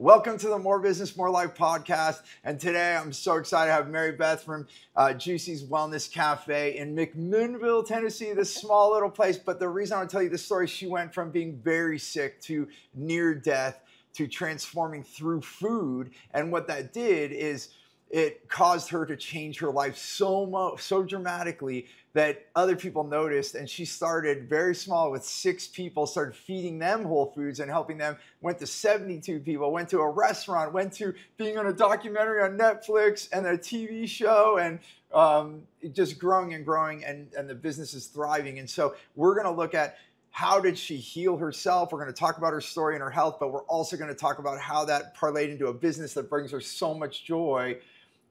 Welcome to the More Business, More Life podcast. And today I'm so excited to have Mary Beth from Juicy's Wellness Cafe in McMinnville, Tennessee, this small little place. But the reason I want to tell you this story, she went from being very sick to near death to transforming through food. And what that did is it caused her to change her life so dramatically that other people noticed. And she started very small with 6 people, started feeding them whole foods and helping them, went to 72 people, went to a restaurant, went to being on a documentary on Netflix and a TV show, and just growing and growing, and the business is thriving. And so we're going to look at how did she heal herself? We're going to talk about her story and her health, but we're also going to talk about how that parlayed into a business that brings her so much joy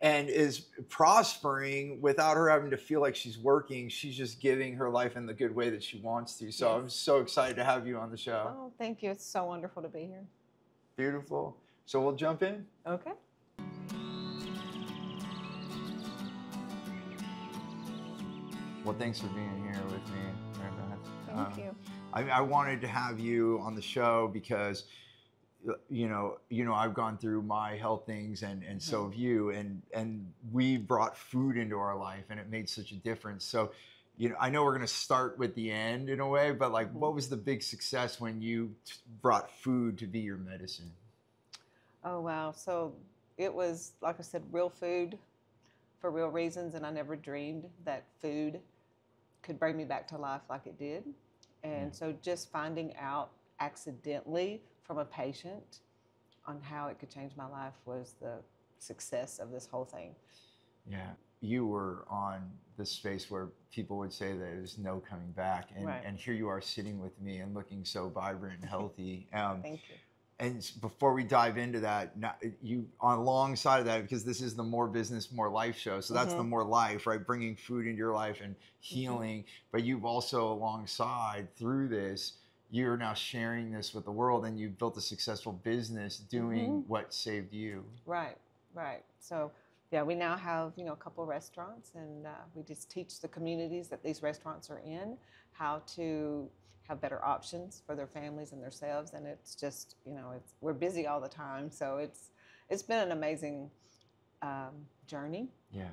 and is prospering without her having to feel like she's working. She's just giving her life in the good way that she wants to. So yes. I'm so excited to have you on the show. Oh, thank you. It's so wonderful to be here. Beautiful. So we'll jump in. Okay. Well, thanks for being here with me, Mary Beth. Thank you. I wanted to have you on the show because you know, I've gone through my health things, and so have you, and we brought food into our life, and it made such a difference. So, I know we're going to start with the end in a way, but like, what was the big success when you brought food to be your medicine? Oh, wow. So it was, like I said, real food for real reasons, and I never dreamed that food could bring me back to life like it did. And so just finding out accidentally from a patient on how it could change my life was the success of this whole thing. Yeah, you were on the space where people would say that there's no coming back, and, right. and here you are sitting with me and looking so vibrant and healthy. Thank you. And before we dive into that, you alongside of that, because this is the More Business, More Life show, so that's the more life, right? Bringing food into your life and healing, but you've also alongside through this, you're now sharing this with the world, and you've built a successful business doing what saved you. Right, right. So, yeah, we now have, a couple restaurants, and we just teach the communities that these restaurants are in how to have better options for their families and themselves. And it's just, we're busy all the time. So it's been an amazing journey. Yeah.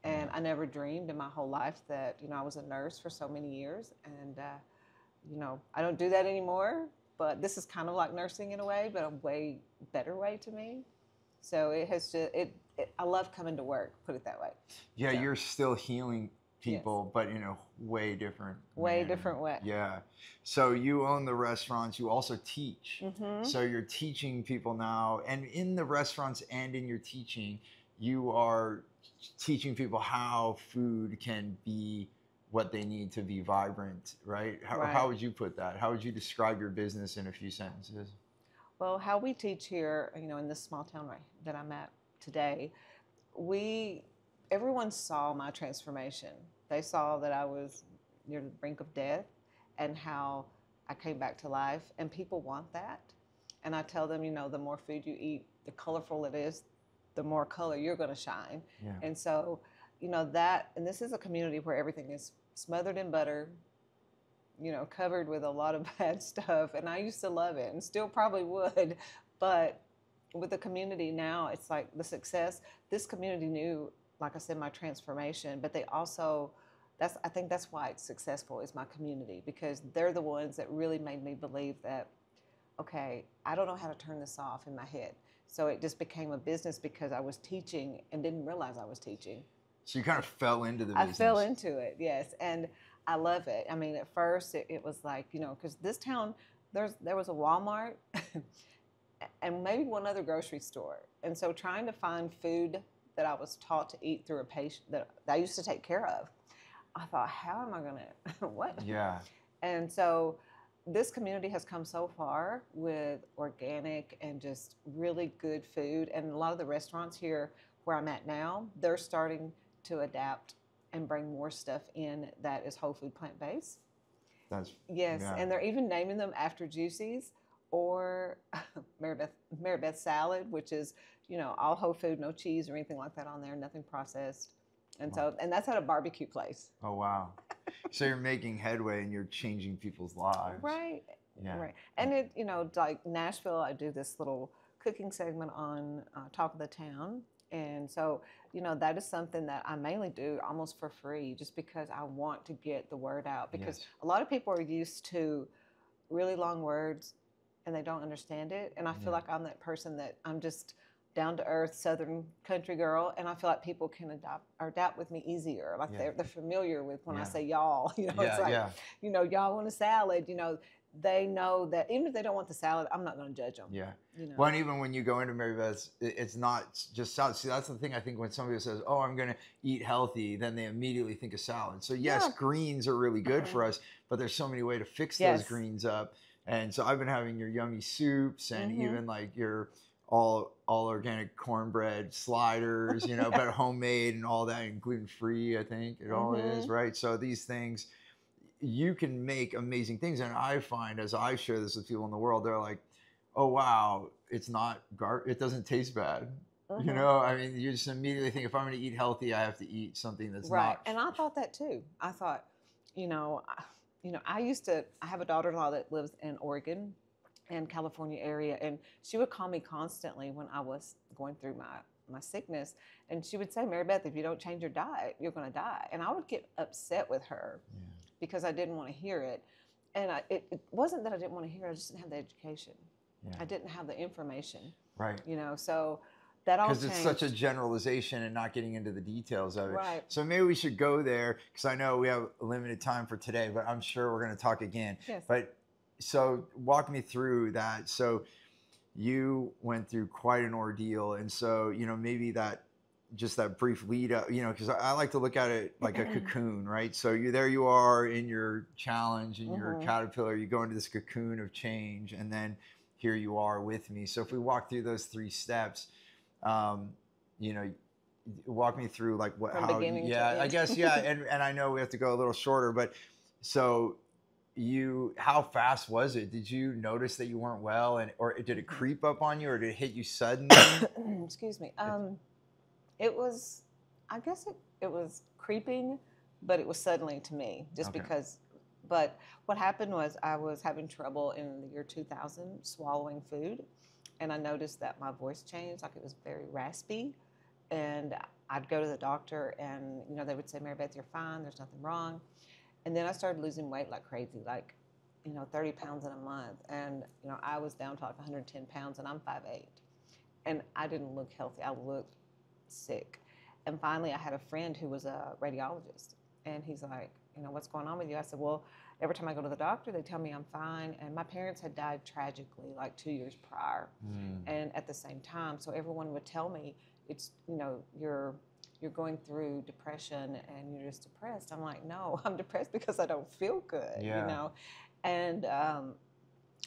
And I never dreamed in my whole life that, I was a nurse for so many years, and I don't do that anymore, but this is kind of like nursing in a way, but a way better way to me. So it has just, I love coming to work, put it that way. Yeah, so. You're still healing people, yes. But in a way different different way. Yeah. So you own the restaurants, you also teach. So you're teaching people now, and in the restaurants and in your teaching, you are teaching people how food can be what they need to be vibrant, right? How would you put that? How would you describe your business in a few sentences? Well, how we teach here, in this small town that I'm at today, everyone saw my transformation. They saw that I was near the brink of death and how I came back to life, and people want that. And I tell them, the more food you eat, the colorful it is, the more color you're going to shine. Yeah. And so, and this is a community where everything is smothered in butter, covered with a lot of bad stuff. And I used to love it and still probably would. But with the community now, it's like the success. This community knew, like I said, my transformation, but they also, I think that's why it's successful, is my community, because they're the ones that really made me believe that, okay, I don't know how to turn this off in my head. So it just became a business because I was teaching and didn't realize I was teaching. So you kind of fell into the business. I fell into it, yes. And I love it. I mean, at first it was like, because this town, there was a Walmart and maybe one other grocery store. And so trying to find food that I was taught to eat through a patient that I used to take care of, I thought, how am I going to, what? Yeah. And so this community has come so far with organic and just really good food. And a lot of the restaurants here where I'm at now, they're starting to adapt and bring more stuff in that is whole food plant-based. Yes, yeah. And they're even naming them after Juicy's or Mary Beth salad, which is, all whole food, no cheese or anything like that on there, nothing processed. And and that's at a barbecue place. Oh, wow. So you're making headway and you're changing people's lives. Right. Yeah. Right. And it, like Nashville, I do this little cooking segment on Talk of the Town. And so, that is something that I mainly do almost for free, just because I want to get the word out. Because a lot of people are used to really long words and they don't understand it. And I feel like I'm that person that I'm just down to earth Southern country girl, and I feel like people can adapt with me easier. Like they're familiar with when I say y'all. It's like, y'all want a salad. They know that even if they don't want the salad, I'm not going to judge them. Yeah. Well, and even when you go into Mary Beth's, it's not just salad. See, that's the thing. I think when somebody says, "Oh, I'm going to eat healthy," then they immediately think of salad. So yes, greens are really good for us, but there's so many ways to fix those greens up. And so I've been having your yummy soups and even like your all organic cornbread sliders, but homemade and all that, and gluten free. I think it all is, right? So these things, you can make amazing things. And I find, as I share this with people in the world, they're like, oh, wow, it's not it doesn't taste bad. I mean, you just immediately think, if I'm going to eat healthy, I have to eat something that's not. And I thought that too. I thought, I have a daughter-in-law that lives in Oregon and California area, and she would call me constantly when I was going through my sickness, and she would say, Mary Beth, if you don't change your diet, you're going to die. And I would get upset with her because I didn't want to hear it. And it wasn't that I didn't want to hear it, I just didn't have the education. I didn't have the information. Right. So that all changed. Because it's such a generalization and not getting into the details of it. Right. So maybe we should go there, because I know we have limited time for today, but I'm sure we're going to talk again. Yes. But so walk me through that. So you went through quite an ordeal. And so, maybe that brief lead up, because I like to look at it like a cocoon, right? So you are in your challenge and your caterpillar, you go into this cocoon of change, and then here you are with me. So if we walk through those 3 steps, walk me through like From beginning to end. I guess, and I know we have to go a little shorter, but so how fast was it? Did you notice that you weren't well, or did it creep up on you, or did it hit you suddenly? Excuse me. It was, I guess it was creeping, but it was suddenly to me, just because. But what happened was I was having trouble in the year 2000 swallowing food, and I noticed that my voice changed, like it was very raspy, and I'd go to the doctor, and they would say, Mary Beth, you're fine, there's nothing wrong. And then I started losing weight like crazy, like 30 pounds in a month, and I was down to like 110 pounds, and I'm 5'8", and I didn't look healthy. I looked sick. And finally, I had a friend who was a radiologist, and he's like, what's going on with you? I said, well, every time I go to the doctor, they tell me I'm fine. And my parents had died tragically like 2 years prior, and at the same time. So everyone would tell me, it's, you're going through depression and you're just depressed. I'm like, no, I'm depressed because I don't feel good, And I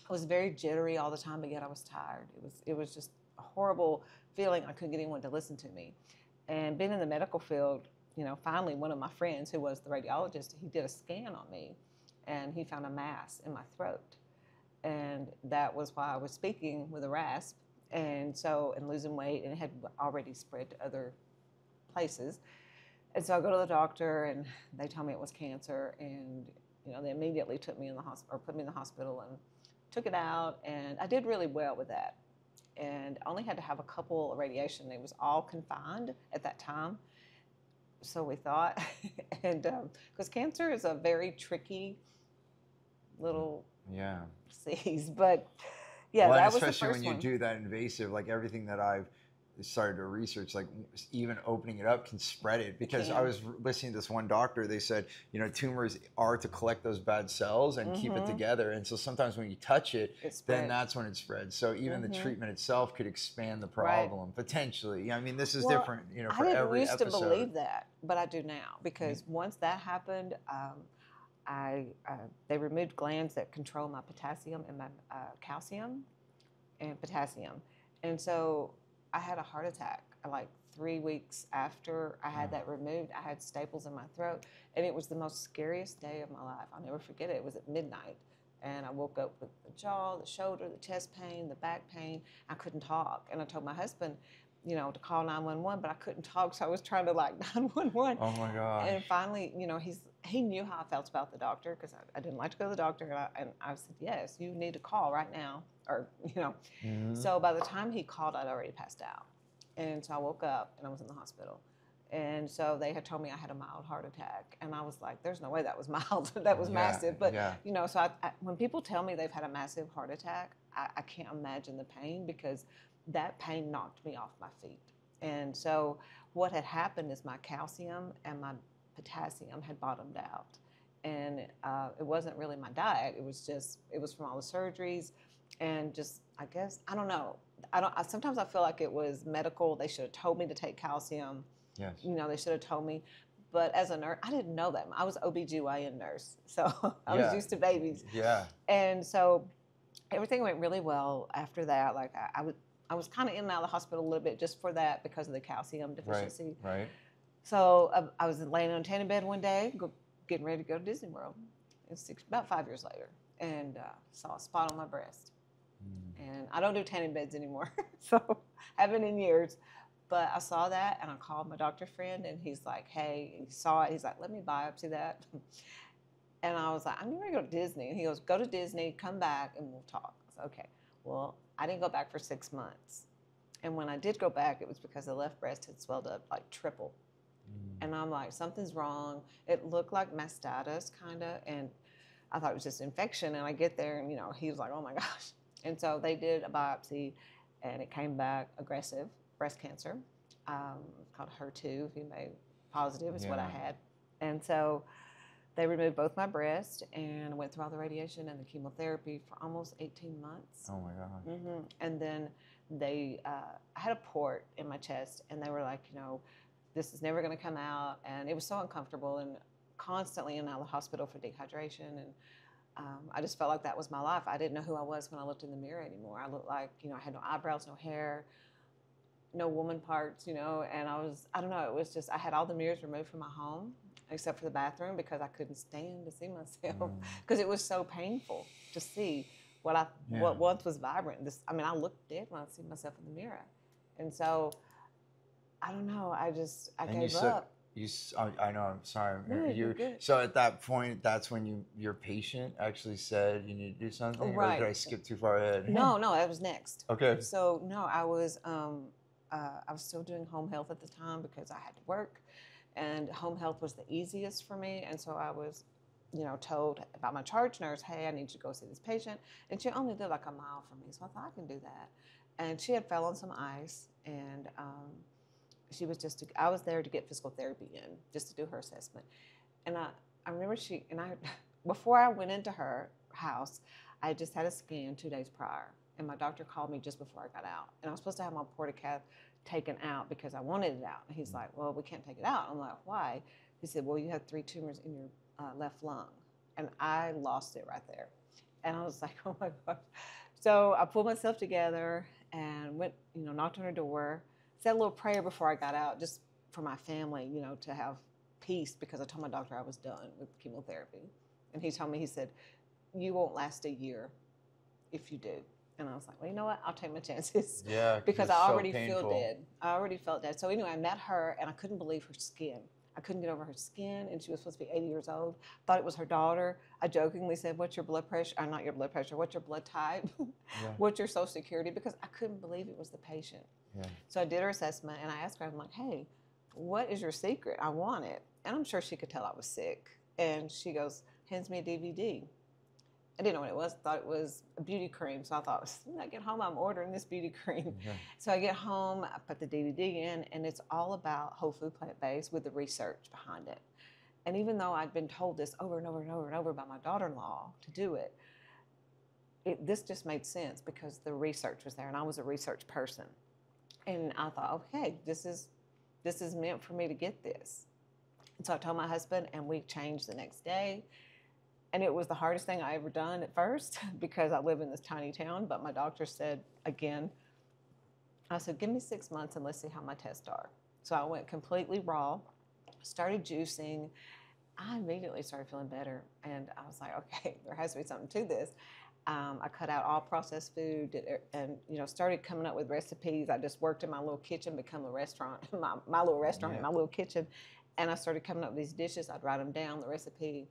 was very jittery all the time, but yet I was tired. It was just a horrible feeling. I couldn't get anyone to listen to me. And being in the medical field, finally one of my friends who was the radiologist, he did a scan on me, and he found a mass in my throat. And that was why I was speaking with a rasp, and losing weight, and it had already spread to other places. And so I go to the doctor, and they tell me it was cancer, and they immediately took me in the hospital, or put me in the hospital, and took it out, and I did really well with that. And I only had to have a couple of radiation. It was all confined at that time, so we thought. And because cancer is a very tricky little disease, but that was the first one. Especially when you do that invasive, like everything that I've started to research, like even opening it up can spread it. Because I was listening to this one doctor, they said, tumors are to collect those bad cells and keep it together. And so sometimes when you touch it, then that's when it spreads. So even the treatment itself could expand the problem, potentially. I mean, this is different, for every episode. I didn't used to believe that, but I do now. Because once that happened, they removed glands that control my potassium and my calcium and potassium. And so I had a heart attack like 3 weeks after I had that removed. I had staples in my throat, and it was the most scariest day of my life. I'll never forget it. It was at midnight, and I woke up with the jaw, the shoulder, the chest pain, the back pain. I couldn't talk, and I told my husband, to call 911, but I couldn't talk, so I was trying to 911. Oh my gosh. And finally, he knew how I felt about the doctor, because I didn't like to go to the doctor, and I said, yes, you need to call right now. or, you know. So by the time he called, I'd already passed out. And so I woke up and I was in the hospital. And so they had told me I had a mild heart attack. And I was like, there's no way that was mild. That was massive. But, you know, so when people tell me they've had a massive heart attack, I can't imagine the pain, because that pain knocked me off my feet. And so what had happened is my calcium and my potassium had bottomed out. And it wasn't really my diet. It was from all the surgeries and just, I guess, I don't know. Sometimes I feel like it was medical. They should have told me to take calcium. Yes. You know, they should have told me. But as a nurse, I didn't know that. I was OBGYN nurse. So I was used to babies. Yeah. And so everything went really well after that. Like I was kind of in and out of the hospital a little bit just for that, because of the calcium deficiency. Right. So I was laying on a tanning bed one day, getting ready to go to Disney World. It's about 5 years later, and saw a spot on my breast. And I don't do tanning beds anymore, so haven't in years. But I saw that, and I called my doctor friend, and he's like, hey, he saw it. He's like, let me biopsy that. And I was like, I'm going to go to Disney. And he goes, go to Disney, come back, and we'll talk. I said, okay. Well, I didn't go back for 6 months. And when I did go back, it was because the left breast had swelled up like triple. And I'm like, something's wrong. It looked like mastitis, kind of. And I thought it was just infection. And I get there, and, you know, he was like, oh, my gosh. And so they did a biopsy, and it came back aggressive breast cancer. It's called HER2, if you may, positive is what I had. And so they removed both my breasts, and went through all the radiation and the chemotherapy for almost 18 months. Oh, my God. And then I had a port in my chest, and they were like, you know, this is never going to come out. And it was so uncomfortable, and constantly in and out of the hospital for dehydration. And I just felt like that was my life. I didn't know who I was when I looked in the mirror anymore. I looked like, you know, I had no eyebrows, no hair, no woman parts, you know. And I don't know, it was just, I had all the mirrors removed from my home, except for the bathroom, because I couldn't stand to see myself, because it was so painful to see what once was vibrant. I looked dead when I see myself in the mirror. And so, I don't know, I gave up. I know, I'm sorry. No, you're good. So at that point, that's when your patient actually said you need to do something? Right. Or did I skip too far ahead? No, that was next. Okay. So, no, I was still doing home health at the time, because I had to work, and home health was the easiest for me. And so I was, you know, told about my charge nurse, hey, I need you to go see this patient. And she only lived like a mile from me, so I thought I can do that. And she had fell on some ice, and I was there to get physical therapy in, just to do her assessment. And I remember before I went into her house, I just had a scan 2 days prior. And my doctor called me just before I got out. And I was supposed to have my portacath taken out because I wanted it out. And he's like, well, we can't take it out. I'm like, why? He said, well, you have 3 tumors in your left lung. And I lost it right there. And I was like, oh my gosh. So I pulled myself together and went, you know, knocked on her door, said a little prayer before I got out, just for my family, you know, to have peace, because I told my doctor I was done with chemotherapy. And he told me, he said, you won't last a year if you do. And I was like, well, you know what? I'll take my chances. Yeah, because I already feel dead. I already felt dead. So anyway, I met her, and I couldn't believe her skin. I couldn't get over her skin, and she was supposed to be 80 years old. Thought it was her daughter. I jokingly said, what's your blood pressure? Not your blood pressure. What's your blood type? What's your social security? Because I couldn't believe it was the patient. Yeah. So I did her assessment, and I asked her, I'm like, hey, what is your secret? I want it. And I'm sure she could tell I was sick. And she goes, hands me a DVD. I didn't know what it was. I thought it was a beauty cream. So I thought, as soon as I get home, I'm ordering this beauty cream. Yeah. So I get home, I put the DVD in, and it's all about whole food, plant-based, with the research behind it. And even though I'd been told this over and over and over and over by my daughter-in-law to do it, this just made sense, because the research was there, and I was a research person. And I thought, okay, this is meant for me to get this. And so I told my husband, and we changed the next day. And it was the hardest thing I ever done at first, because I live in this tiny town. But my doctor said, again, I said, give me 6 months and let's see how my tests are. So I went completely raw, started juicing. I immediately started feeling better. And I was like, okay, there has to be something to this. I cut out all processed food, and, you know, started coming up with recipes. I just worked in my little kitchen, become a restaurant, my little restaurant in my little kitchen. And I started coming up with these dishes. I'd write them down, the recipe.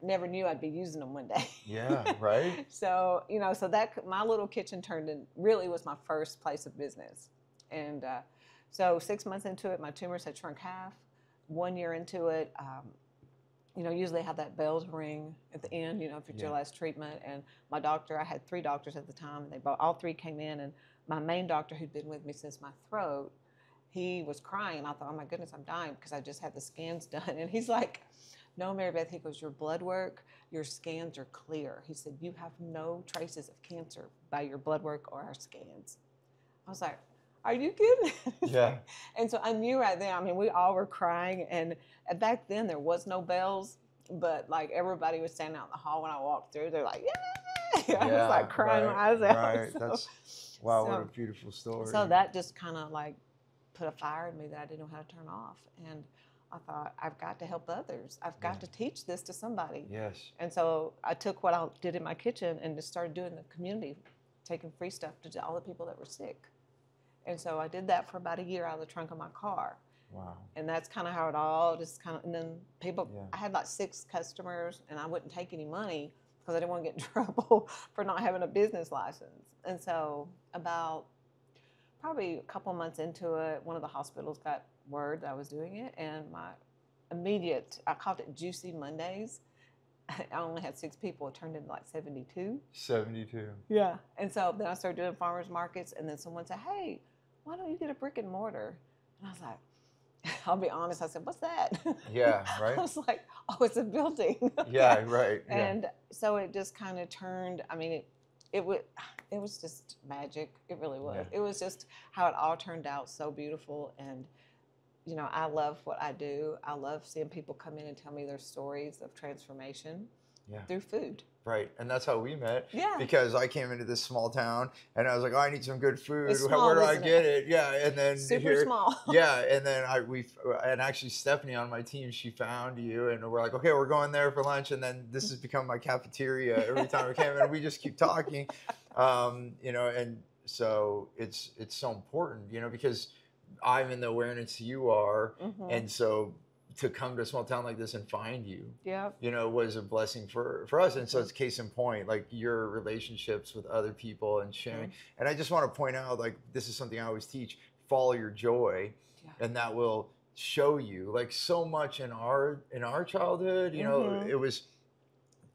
never knew I'd be using them one day. Yeah, right. So, you know, so that my little kitchen turned in really was my first place of business. And so 6 months into it, my tumors had shrunk half. 1 year into it, you know, usually I have that bell to ring at the end, you know, if it's your last treatment. And my doctor, I had 3 doctors at the time, and all 3 came in. And my main doctor, who'd been with me since my throat, he was crying. I thought, oh my goodness, I'm dying, because I just had the scans done. And he's like, no, Mary Beth, he goes, your blood work, your scans are clear. He said, you have no traces of cancer by your blood work or our scans. I was like, are you kidding? Yeah. And so I knew right then, I mean, we all were crying. And back then there was no bells, but like everybody was standing out in the hall when I walked through. They're like, yeah. I was like crying my eyes out. Right. That's, wow, what a beautiful story. So that just kind of like put a fire in me that I didn't know how to turn off. And I thought, I've got to help others. I've got to teach this to somebody. Yes. And so I took what I did in my kitchen and just started doing the community, taking free stuff to all the people that were sick. And so I did that for about a year out of the trunk of my car. Wow. And that's kind of how it all just kind of, and then people, I had like 6 customers, and I wouldn't take any money because I didn't want to get in trouble for not having a business license. And so about probably a couple months into it, one of the hospitals got word that I was doing it, and my immediate, I called it Juicy Mondays. I only had 6 people. It turned into like 72. 72. Yeah. And so then I started doing farmers markets, and then someone said, hey, why don't you get a brick and mortar? And I was like, I'll be honest, I said, what's that? Yeah, right. I was like, oh, it's a building. Yeah, right. Yeah. And so it just kind of turned, I mean, it was just magic. It really was. Yeah. It was just how it all turned out, so beautiful. And, you know, I love what I do. I love seeing people come in and tell me their stories of transformation through food. Right, and that's how we met. Yeah. Because I came into this small town, and I was like, oh, I need some good food. It's small, where do I isn't get it? it? Yeah, and then Super small. Yeah, and then and actually Stephanie on my team, she found you, and we're like, okay, we're going there for lunch, and then this has become my cafeteria every time we came, and we just keep talking, you know, and so it's so important, you know, because I'm in the awareness you are, and so to come to a small town like this and find you, you know, was a blessing for us. And so it's case in point, like your relationships with other people and sharing. And I just want to point out, like, this is something I always teach, follow your joy, and that will show you, like, so much in our childhood, you know, it was,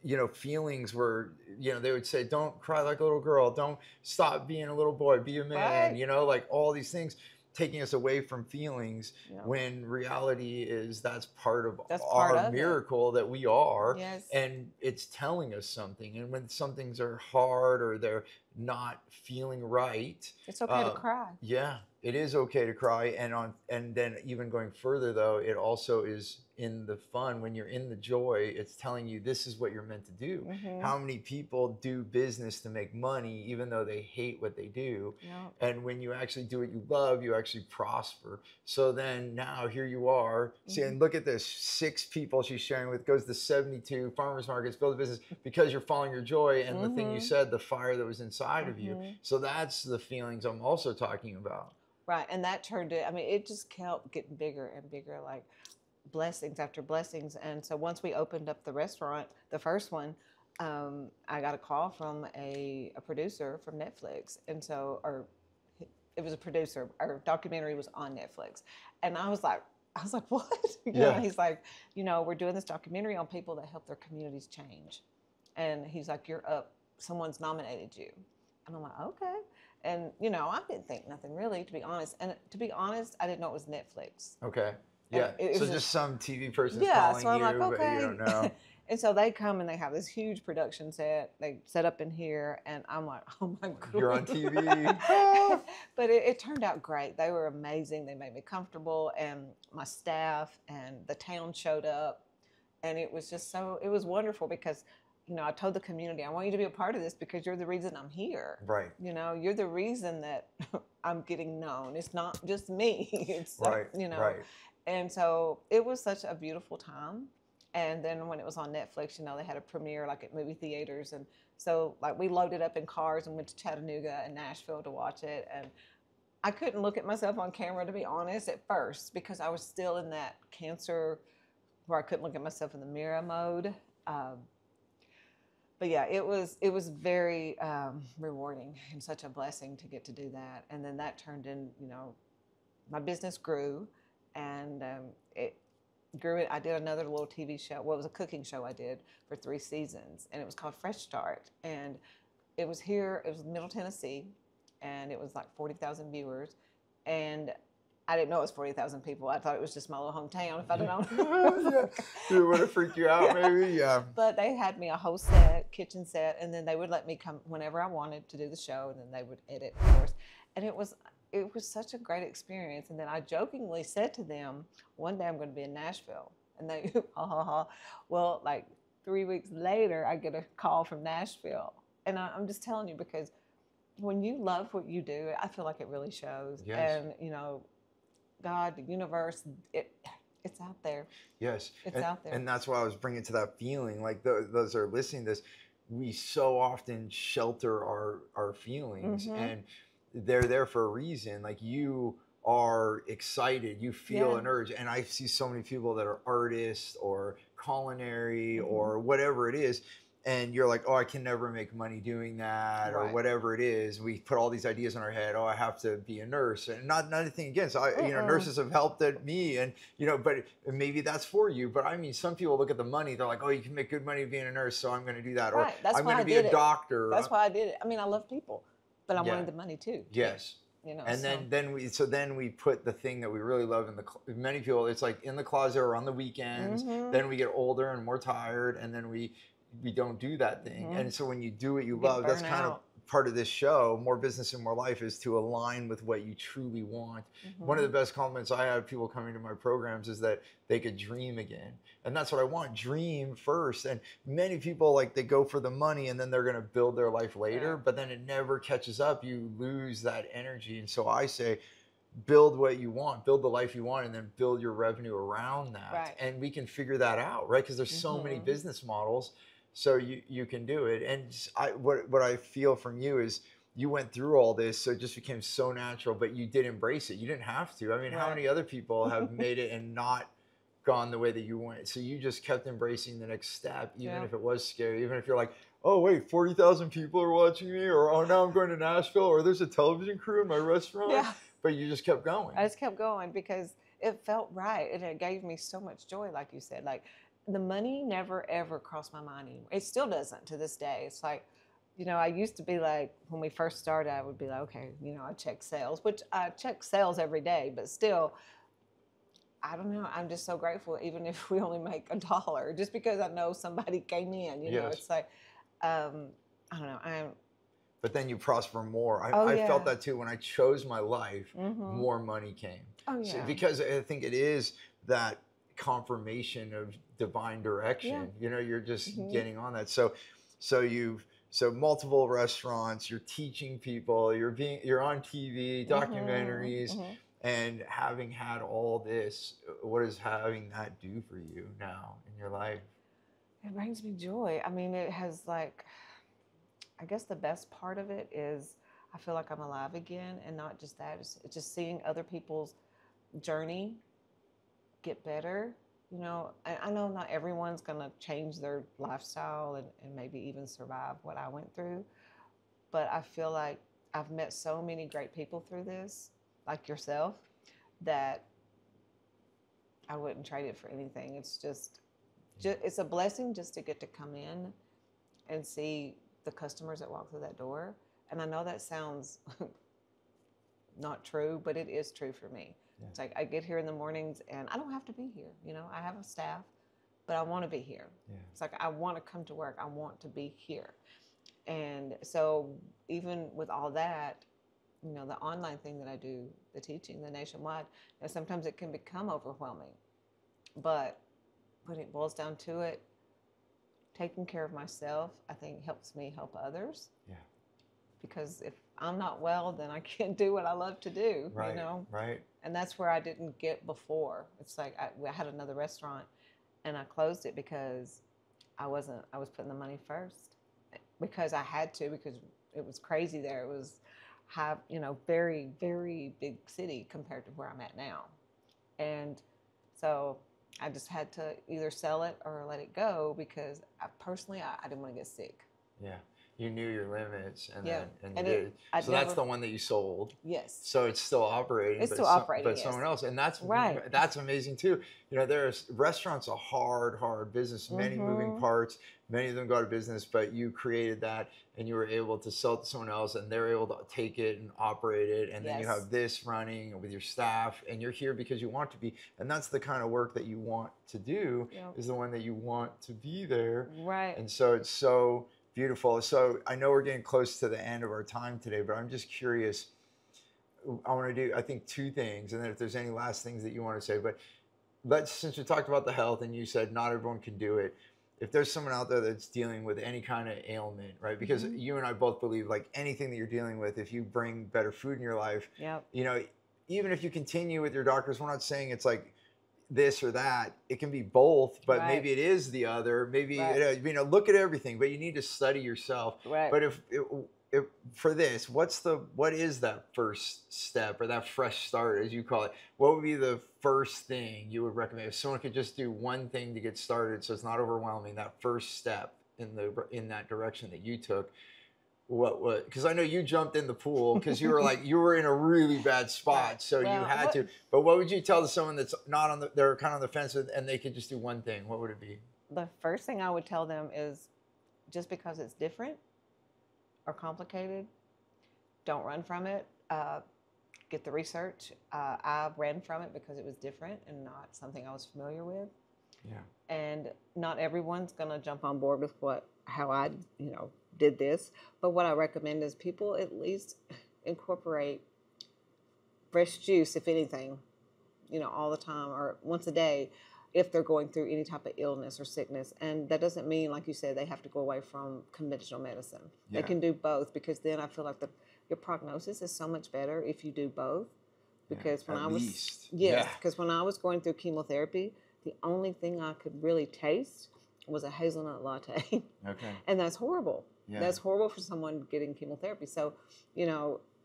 you know, feelings were, you know, they would say, don't cry like a little girl, don't stop being a little boy, be a man, you know, like all these things taking us away from feelings, when reality is that's part of our miracle that we are, and it's telling us something. And when some things are hard or they're not feeling right, it's okay to cry. Yeah, it is okay to cry. And then even going further though, it also is in the fun, when you're in the joy, it's telling you this is what you're meant to do. How many people do business to make money even though they hate what they do? And when you actually do what you love, you actually prosper. So then now here you are, see, and look at this, 6 people she's sharing with, goes to 72 farmers markets, build a business, because you're following your joy and the thing you said, the fire that was inside of you. So that's the feelings I'm also talking about. Right, and that turned it, I mean, it just kept getting bigger and bigger, like blessings after blessings. And so once we opened up the restaurant, the first one, I got a call from a producer from Netflix. And so, or it was a producer, our documentary was on Netflix. And I was like, what? You know, he's like, you know, we're doing this documentary on people that help their communities change. And he's like, you're up, someone's nominated you. And I'm like, okay. And, you know, I didn't think nothing really, to be honest. And to be honest, I didn't know it was Netflix. Okay. Yeah. It so just some TV person's calling so I'm you, like, okay. But you don't know. And so they come and they have this huge production set. They set up in here, and I'm like, oh my God. You're on TV. But it turned out great. They were amazing. They made me comfortable, and my staff and the town showed up. And it was just it was wonderful because, you know, I told the community, I want you to be a part of this because you're the reason I'm here. Right. You know, you're the reason that I'm getting known. It's not just me. It's, you know. Right. And so it was such a beautiful time. And then when it was on Netflix, you know, they had a premiere like at movie theaters. And so like we loaded up in cars and went to Chattanooga and Nashville to watch it. And I couldn't look at myself on camera, to be honest, at first, because I was still in that cancer where I couldn't look at myself in the mirror mode. But yeah, it was very rewarding and such a blessing to get to do that. And then that turned in, my business grew, and it grew. I did another little TV show. Well, it was a cooking show I did for 3 seasons, and it was called Fresh Start. And it was here. It was Middle Tennessee, and it was like 40,000 viewers, and I didn't know it was 40,000 people. I thought it was just my little hometown. If I'd have known, Yeah. It would have freaked you out, maybe. Yeah. But they had me a whole set, kitchen set, and then they would let me come whenever I wanted to do the show, and then they would edit, of course. And it was such a great experience. And then I jokingly said to them, one day I'm going to be in Nashville, and they, ha ha ha. Well, like 3 weeks later, I get a call from Nashville, and I'm just telling you, because when you love what you do, I feel like it really shows. Yes. And God, the universe, it's out there. Yes. It's out there. And that's why I was bringing to that feeling, like those that are listening to this, we so often shelter our feelings, and they're there for a reason. Like, you are excited, you feel an urge. And I see so many people that are artists or culinary or whatever it is. And you're like, oh, I can never make money doing that, or whatever it is. We put all these ideas in our head. Oh, I have to be a nurse, and not anything against. Nurses have helped me, and but maybe that's for you. But I mean, some people look at the money. They're like, oh, you can make good money being a nurse, so I'm going to do that, or I'm going to be a doctor. That's why I did it. I mean, I love people, but I wanted the money too. Yes. And then we put the thing that we really love in many people. It's like in the closet or on the weekends. Then we get older and more tired, and then we don't do that thing. And so when you do what you love, that's kind of part of this show, More Business and More Life, is to align with what you truly want. One of the best compliments I have people coming to my programs is that they could dream again. And that's what I want. Dream first. And many people, like, they go for the money and then they're going to build their life later, but then it never catches up. You lose that energy. And so I say, build what you want, build the life you want, and then build your revenue around that. And we can figure that out, right? Because there's so many business models. So you can do it. And what I feel from you is you went through all this, so it just became so natural, but you did embrace it. You didn't have to. I mean, how many other people have made it and not gone the way that you went? So you just kept embracing the next step, even if it was scary, even if you're like, oh, wait, 40,000 people are watching me, or oh, now I'm going to Nashville, or there's a television crew in my restaurant. Yeah. But you just kept going. I just kept going because it felt right, and it gave me so much joy, like you said. Like, the money never, ever crossed my mind anymore. It still doesn't to this day. It's like, I used to be like, when we first started, I would be like, okay, I check sales, which I check sales every day, but still, I don't know. I'm just so grateful, even if we only make $1, just because I know somebody came in, it's like, I don't know. But then you prosper more. I felt that too. When I chose my life, more money came. Oh, yeah. So, because I think it is that confirmation of divine direction. You're just getting on that. So multiple restaurants, you're teaching people, you're on TV, documentaries, and having had all this, what does having that do for you now in your life? It brings me joy. I mean, it has, like, I guess the best part of it is I feel like I'm alive again, and not just that, it's just seeing other people's journey get better. I know not everyone's going to change their lifestyle and maybe even survive what I went through, but I feel like I've met so many great people through this, like yourself, that I wouldn't trade it for anything. It's just it's a blessing just to get to come in and see the customers that walk through that door. And I know that sounds not true, but it is true for me. Yeah. It's like I get here in the mornings and I don't have to be here. I have a staff, but I want to be here. Yeah. It's like I want to come to work. I want to be here. And so even with all that, the online thing that I do, the teaching, the nationwide, sometimes it can become overwhelming. But when it boils down to it, taking care of myself, I think, helps me help others. Yeah. Because if I'm not well, then I can't do what I love to do. Right. Right. And that's where I didn't get before. It's like I had another restaurant, and I closed it because I was putting the money first, because I had to, because it was crazy there. It was very, very big city compared to where I'm at now. And so I just had to either sell it or let it go because I didn't want to get sick. Yeah. You knew your limits, and Yeah. then And you did. So that's the one that you sold. Yes. So it's still operating. It's still operating, but yes. someone else, and Right. that's amazing too. You know, there's restaurants a hard business, many moving parts. Many of them go out of business, but you created that, and you were able to sell it to someone else, and they're able to take it and operate it, and then you have this running with your staff, and you're here because you want to be, and that's the kind of work that you want to do. Is the one that you want to be there. Right. And so it's so beautiful. So I know we're getting close to the end of our time today, but I'm just curious. I want to do, I think, two things, and then if there's any last things that you want to say. But since we talked about the health, and you said not everyone can do it, if there's someone out there that's dealing with any kind of ailment, right? Because you and I both believe, like anything that you're dealing with, if you bring better food in your life, you know, even if you continue with your doctors, we're not saying it's like this or that. It can be both, but maybe it is the other. Maybe you know, look at everything, but you need to study yourself. But if for this, what is that first step, or that fresh start, as you call it? What would be the first thing you would recommend if someone could just do one thing to get started, so it's not overwhelming? That first step in that direction that you took. What? Because I know you jumped in the pool because you were like, you were in a really bad spot, so you had to. But what would you tell to someone that's not on they're kind of on the fence and they could just do one thing? What would it be? The first thing I would tell them is, just because it's different or complicated, don't run from it. Get the research. I ran from it because it was different and not something I was familiar with. Yeah. And not everyone's gonna jump on board with how I, did this. But what I recommend is people at least incorporate fresh juice, if anything, all the time or once a day, if they're going through any type of illness or sickness. And that doesn't mean, like you said, they have to go away from conventional medicine. They can do both, because then I feel like your prognosis is so much better if you do both. Because when I was going through chemotherapy, the only thing I could really taste was a hazelnut latte. Okay. And that's horrible. Yeah. That's horrible for someone getting chemotherapy. So,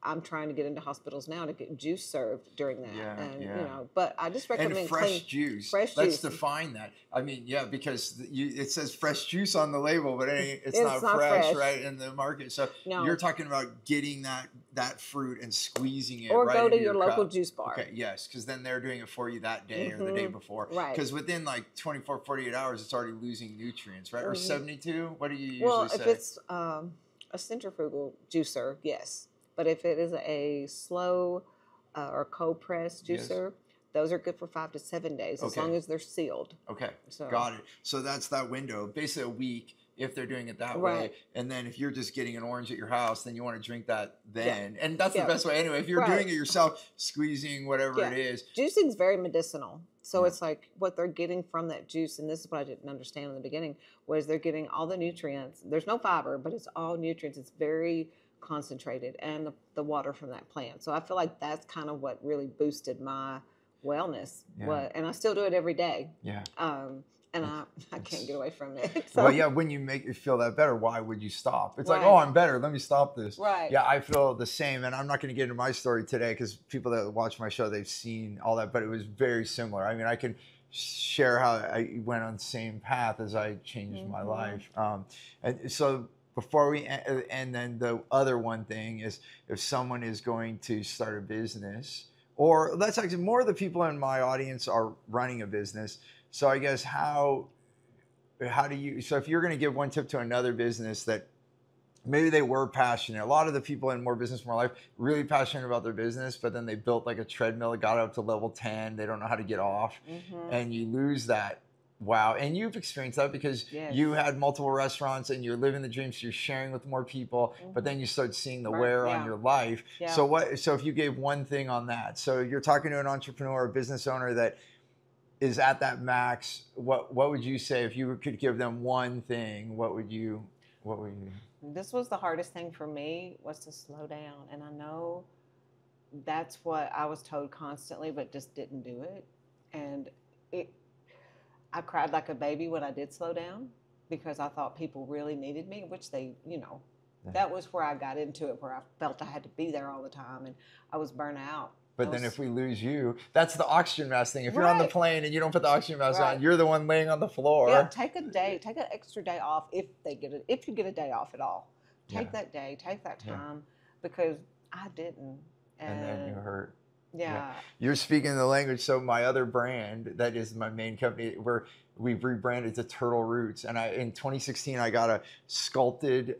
I'm trying to get into hospitals now to get juice served during that. But I just recommend fresh juice. Let's define that. I mean, because it says fresh juice on the label, but it's not fresh, right, in the market. So you're talking about getting that fruit and squeezing it, or right go to into your local juice bar. Okay, yes, because then they're doing it for you that day or the day before. Right. Because within like 24, 48 hours, it's already losing nutrients, right? Or 72? What do you usually say? Well, if it's a centrifugal juicer, yes. But if it is a slow or cold press juicer, those are good for 5 to 7 days, as long as they're sealed. Okay, got it. So that's that window, basically a week, if they're doing it that way. And then if you're just getting an orange at your house, then you want to drink that then. And that's the best way anyway. If you're doing it yourself, squeezing, whatever it is. Juicing is very medicinal. So it's like what they're getting from that juice, and this is what I didn't understand in the beginning, was they're getting all the nutrients. There's no fiber, but it's all nutrients. It's very concentrated, and the water from that plant. So I feel like that's kind of what really boosted my wellness. And I still do it every day. And I can't get away from it. So. Well, when you make you feel that better, why would you stop? It's like, oh, I'm better, let me stop this. Right. Yeah, I feel the same, and I'm not going to get into my story today because people that watch my show, they've seen all that, but it was very similar. I mean, I can share how I went on the same path as I changed my life. And so before we end, and then the other one thing is, if someone is going to start a business, or let's actually, more of the people in my audience are running a business. So I guess how do you, so if you're going to give one tip to another business that maybe they were passionate, a lot of the people in More Business, More Life, really passionate about their business, but then they built like a treadmill, it got up to level 10, they don't know how to get off, and you lose that. Wow. And you've experienced that because you had multiple restaurants and you're living the dream, so you're sharing with more people, but then you start seeing the wear on your life. So if you gave one thing on that, so you're talking to an entrepreneur, a business owner that is at that max, what would you say if you could give them one thing? What would you? This was the hardest thing for me, was to slow down. And I know that's what I was told constantly, but just didn't do it. And I cried like a baby when I did slow down, because I thought people really needed me, which they, that was where I got into it, where I felt I had to be there all the time, and I was burnt out. But then if we lose you, that's the oxygen mask thing. If you're on the plane and you don't put the oxygen mask on, you're the one laying on the floor. Yeah, take an extra day off if you get a day off at all. Take that day, take that time, because I didn't. And then you hurt. Yeah. You're speaking the language. So my other brand, that is my main company, we've rebranded to Turtle Roots. And in 2016, I got a sculpted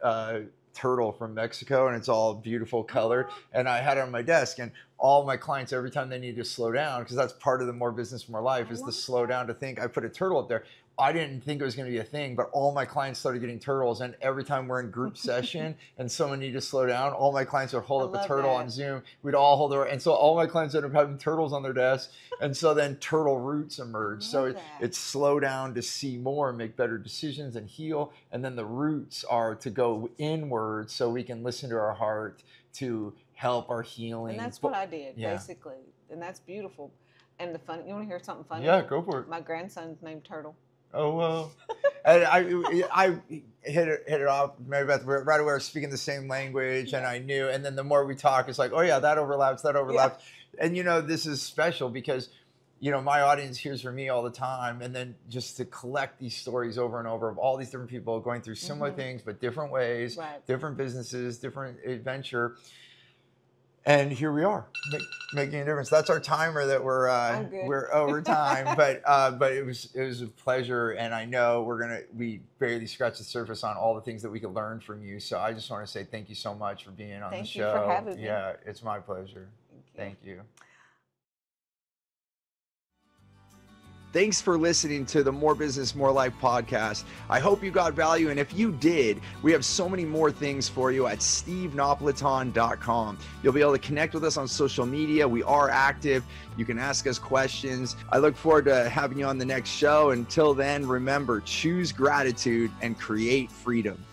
turtle from Mexico, and it's all beautiful color. And I had it on my desk, and all my clients, every time they need to slow down, because that's part of the more business, more life, is to slow down, to think. I put a turtle up there. I didn't think it was going to be a thing, but all my clients started getting turtles. And every time we're in group session and someone needed to slow down, all my clients would hold up a turtle on Zoom. We'd all hold it. And so all my clients ended up having turtles on their desk. And so then Turtle Roots emerged. So it's slow down to see more, make better decisions, and heal. And then the roots are to go inward so we can listen to our heart to help our healing. And that's what I did, basically. And that's beautiful. And you want to hear something funny? Yeah, go for it. My grandson's named Turtle. Oh, well. And I hit it off, Mary Beth, right away. We're speaking the same language, and I knew. And then the more we talk, it's like, oh yeah, that overlaps. Yeah. And this is special because, my audience hears from me all the time. And then just to collect these stories over and over of all these different people going through similar things, but different ways, different businesses, different adventure. And here we are, making a difference. That's our timer that we're over time, but it was a pleasure, and I know we barely scratched the surface on all the things that we could learn from you. So I just want to say thank you so much for being on the show. Thank you for having me. Yeah, it's my pleasure. Thank you. Thanks for listening to the More Business, More Life podcast. I hope you got value. And if you did, we have so many more things for you at stevenapolitan.com. You'll be able to connect with us on social media. We are active. You can ask us questions. I look forward to having you on the next show. Until then, remember, choose gratitude and create freedom.